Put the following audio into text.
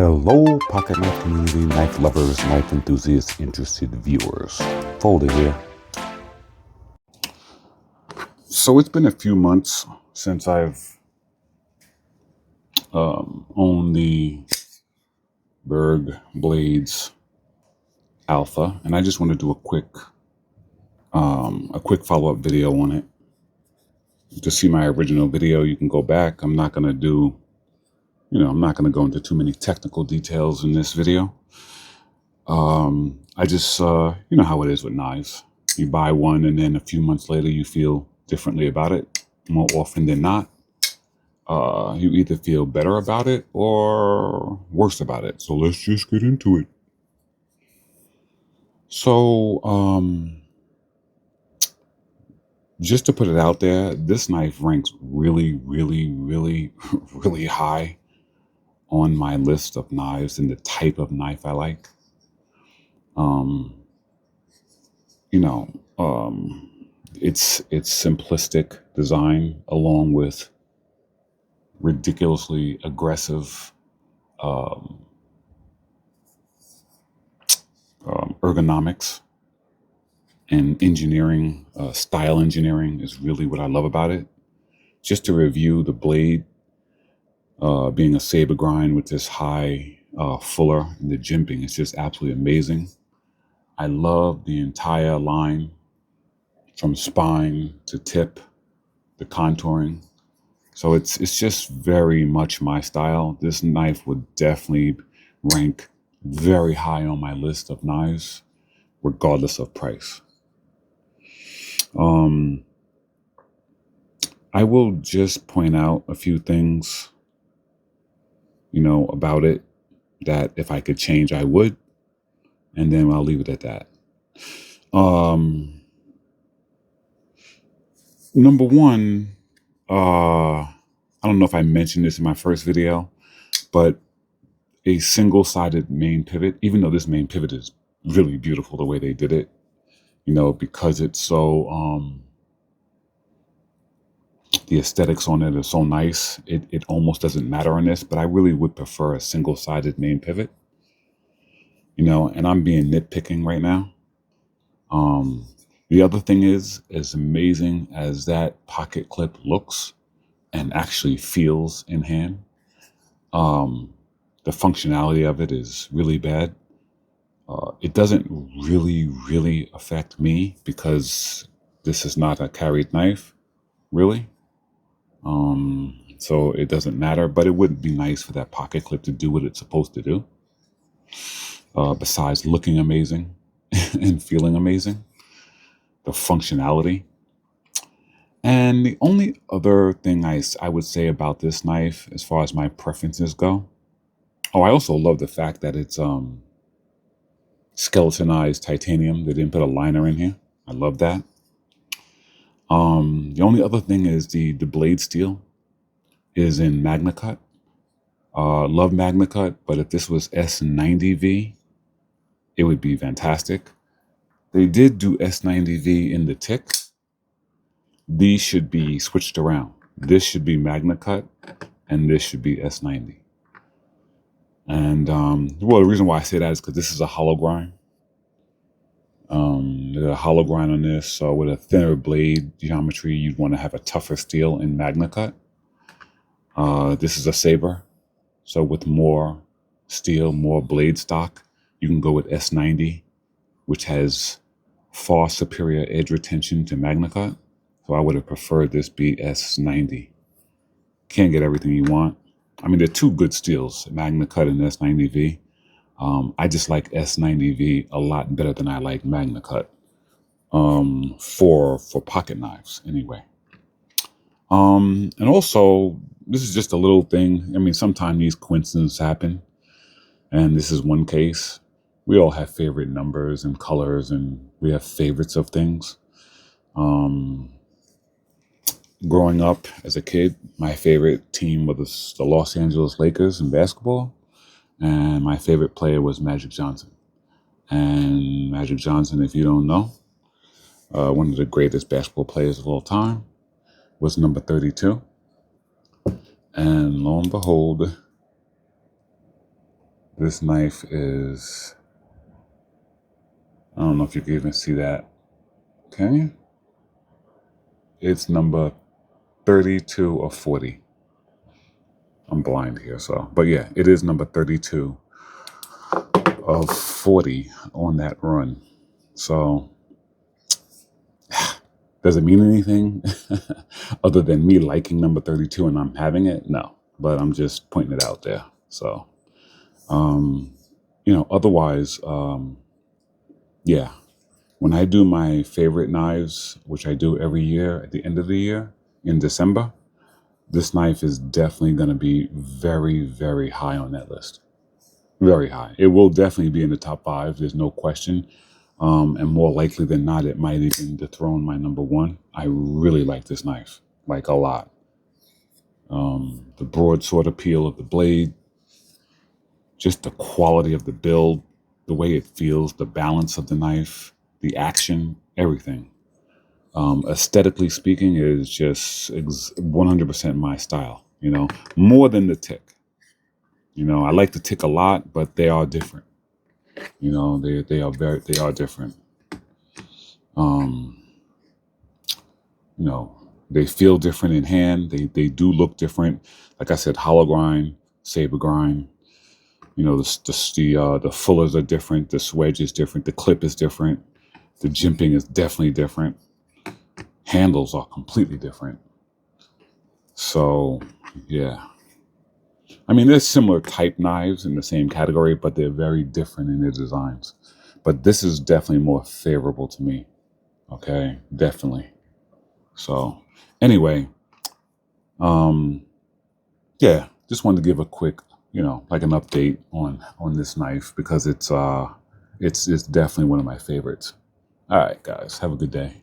Hello, pocket knife community, knife lovers, knife enthusiasts, interested viewers. Folder here. So it's been a few months since I've owned the Berg Blades Alpha, and I just want to do a quick follow-up video on it. To see my original video, you can go back. I'm not going to do, I'm not going to go into too many technical details in this video. I just, you know how it is with knives. You buy one and then a few months later you feel differently about it. More often than not, you either feel better about it or worse about it. So let's just get into it. So, just to put it out there, this knife ranks really, really, really, really high on my list of knives and the type of knife I like. It's simplistic design along with ridiculously aggressive ergonomics and engineering. Style engineering is really what I love about it. Just to review the blade, being a saber grind with this high fuller and the jimping, it's just absolutely amazing. I love the entire line from spine to tip, the contouring. So it's just very much my style. This knife would definitely rank very high on my list of knives, regardless of price. I will just point out a few things, about it that if I could change, I would, and then I'll leave it at that. Number one, I don't know if I mentioned this in my first video, but a single-sided main pivot, even though this main pivot is really beautiful the way they did it, because it's so, the aesthetics on it are so nice, it almost doesn't matter on this, but I really would prefer a single-sided main pivot, and I'm being nitpicking right now. The other thing is, as amazing as that pocket clip looks and actually feels in hand, the functionality of it is really bad. It doesn't really affect me because this is not a carried knife, really. So it doesn't matter, but it would be nice for that pocket clip to do what it's supposed to do. Besides looking amazing and feeling amazing, the functionality. And the only other thing I would say about this knife, as far as my preferences go, I also love the fact that it's skeletonized titanium. They didn't put a liner in here. I love that. The only other thing is the blade steel is in Magna Cut. Love Magna Cut, but if this was S90V, it would be fantastic. They did do S90V in the tick. These should be switched around. This should be Magna Cut, and this should be S90. And, well, the reason why I say that is because this is a hollow grind. There's a hollow grind on this, so with a thinner blade geometry, you'd want to have a tougher steel in Magna Cut. This is a saber, so with more steel, more blade stock, you can go with S90, which has far superior edge retention to Magna Cut. So I would have preferred this be S90. Can't get everything you want. I mean, they're two good steels, Magna Cut and S90V. I just like S90V a lot better than I like Magna Cut, for pocket knives anyway. And also, this is just a little thing. I mean, sometimes these coincidences happen, and this is one case. We all have favorite numbers and colors, and we have favorites of things. Growing up as a kid, my favorite team was the Los Angeles Lakers in basketball, and my favorite player was Magic Johnson. And Magic Johnson, if you don't know, one of the greatest basketball players of all time, was number 32. And lo and behold, This knife is, I don't know if you can even see that. Can you? It's number 32 of 40. I'm blind here, so, but yeah, it is number 32 of 40 on that run. So, does it mean anything other than me liking number 32 and I'm having it? No, but I'm just pointing it out there. So, otherwise, yeah, when I do my favorite knives, which I do every year at the end of the year in December, this knife is definitely going to be very, very high on that list. Very high. It will definitely be in the top 5. There's no question. And more likely than not, it might even dethrone my number 1. I really like this knife, like a lot. The broadsword appeal of the blade, just the quality of the build, the way it feels, the balance of the knife, the action, everything. Aesthetically speaking, is just 100% my style, more than the tick. I like the tick a lot, but they are different. They are different. They feel different in hand. They do look different. Like I said, hollow grind, saber grind. The fullers are different. The swedge is different. The clip is different. The jimping is definitely different. Handles are completely different. So, yeah. I mean, there's similar type knives in the same category, but they're very different in their designs. But this is definitely more favorable to me. Okay, definitely. So, anyway, yeah, just wanted to give a quick, like an update on this knife because it's definitely one of my favorites. All right, guys, have a good day.